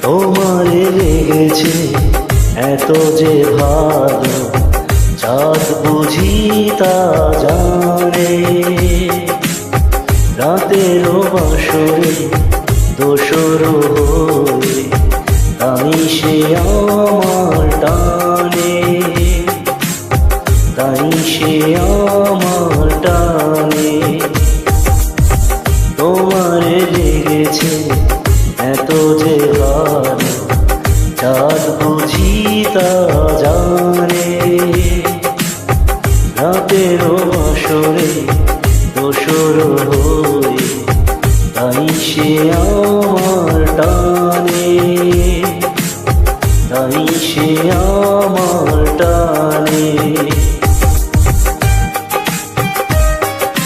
তোমারে লেগেছে এত যে ভালো, চাঁদ বুঝি তা জানে। রাতেরও বাসরে দোসর হয়ে তাই সে আমার টানে, তাই সে আমার টানে। তোমারে লেগেছে এত যে ভালো, চাঁদ বুঝি তা জানে। রাতেরও বাসরে দোসর হয়ে তাই সে আমার টানে, তাই সে আমার